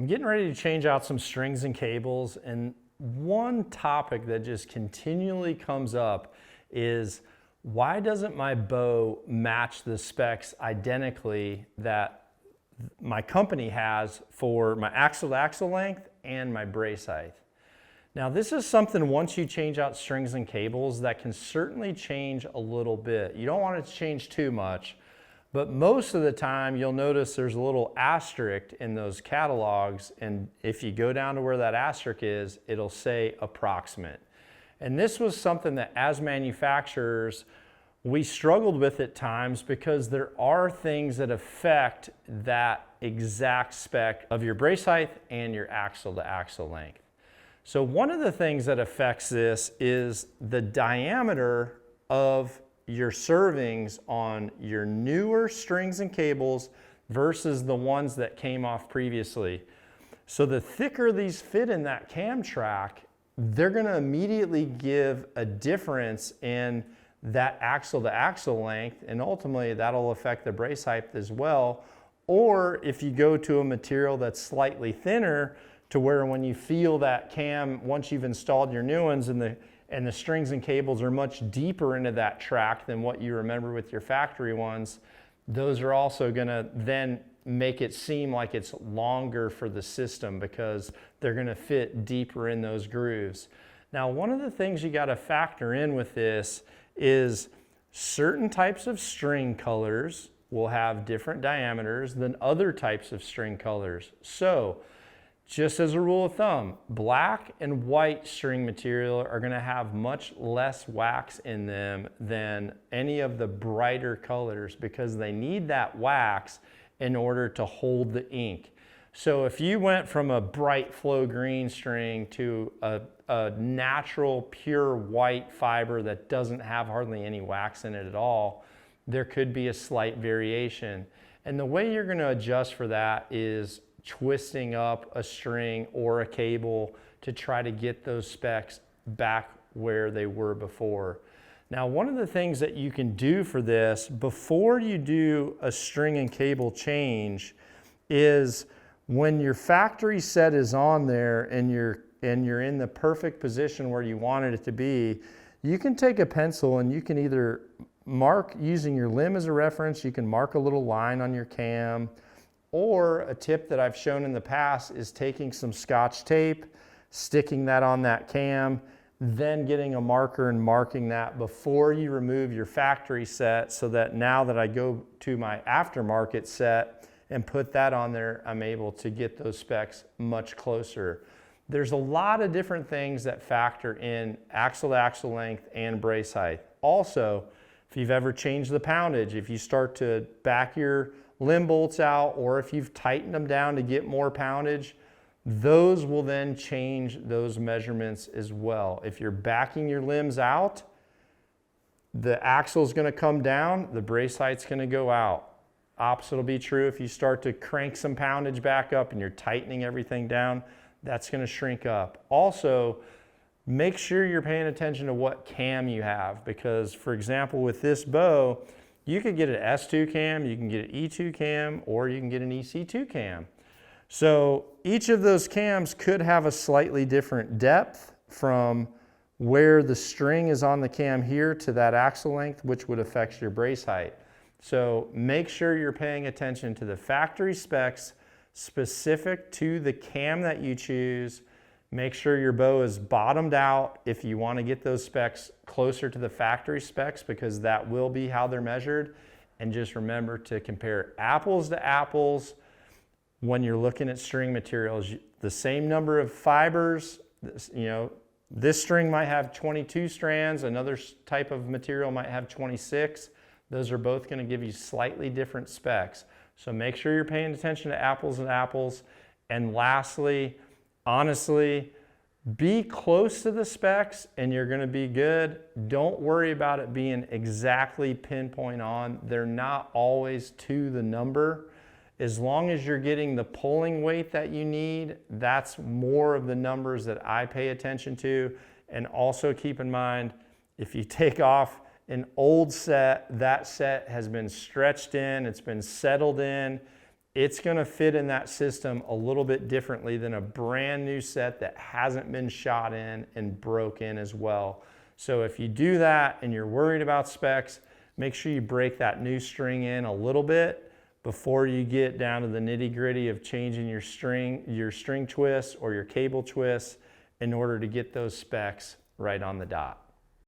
I'm getting ready to change out some strings and cables, and one topic that just continually comes up is why doesn't my bow match the specs identically that my company has for my axle-to-axle length and my brace height? Now this is something, once you change out strings and cables, that can certainly change a little bit. You don't want it to change too much, but most of the time you'll notice there's a little asterisk in those catalogs, and if you go down to where that asterisk is, it'll say approximate. And this was something that as manufacturers we struggled with at times, because there are things that affect that exact spec of your brace height and your axle-to-axle length. So one of the things that affects this is the diameter of your servings on your newer strings and cables versus the ones that came off previously. So the thicker these fit in that cam track, they're going to immediately give a difference in that axle-to-axle length, and ultimately that'll affect the brace height as well. Or if you go to a material that's slightly thinner, to where when you feel that cam, once you've installed your new ones, and the strings and cables are much deeper into that track than what you remember with your factory ones, those are also gonna then make it seem like it's longer for the system, because they're gonna fit deeper in those grooves. Now, one of the things you gotta factor in with this is certain types of string colors will have different diameters than other types of string colors. So, just as a rule of thumb, black and white string material are going to have much less wax in them than any of the brighter colors, because they need that wax in order to hold the ink. So if you went from a bright flow green string to a natural pure white fiber that doesn't have hardly any wax in it at all, there could be a slight variation. And the way you're going to adjust for that is twisting up a string or a cable to try to get those specs back where they were before. Now, one of the things that you can do for this before you do a string and cable change is, when your factory set is on there and you're in the perfect position where you wanted it to be, you can take a pencil and you can either mark, using your limb as a reference, you can mark a little line on your cam. Or a tip that I've shown in the past is taking some Scotch tape, sticking that on that cam, then getting a marker and marking that before you remove your factory set, so that now that I go to my aftermarket set and put that on there, I'm able to get those specs much closer. There's a lot of different things that factor in axle-to-axle length and brace height. Also, if you've ever changed the poundage, if you start to back your limb bolts out, or if you've tightened them down to get more poundage, those will then change those measurements as well. If you're backing your limbs out, the axle is going to come down, the brace height's going to go out. Opposite will be true if you start to crank some poundage back up and you're tightening everything down, that's going to shrink up. Also, make sure you're paying attention to what cam you have, because for example with this bow, you could get an S2 cam, you can get an E2 cam, or you can get an EC2 cam. So each of those cams could have a slightly different depth from where the string is on the cam here to that axle length, which would affect your brace height. So make sure you're paying attention to the factory specs specific to the cam that you choose. Make sure your bow is bottomed out if you want to get those specs closer to the factory specs, because that will be how they're measured. And just remember to compare apples to apples when you're looking at string materials. The same number of fibers, this string might have 22 strands, another type of material might have 26. Those are both going to give you slightly different specs. So make sure you're paying attention to apples and apples. And lastly, honestly, be close to the specs and you're going to be good. Don't worry about it being exactly pinpoint on. They're not always to the number. As long as you're getting the pulling weight that you need, that's more of the numbers that I pay attention to. And also keep in mind, if you take off an old set, that set has been stretched in, it's been settled in, it's gonna fit in that system a little bit differently than a brand new set that hasn't been shot in and broke in as well. So if you do that and you're worried about specs, make sure you break that new string in a little bit before you get down to the nitty-gritty of changing your string twists or your cable twists in order to get those specs right on the dot.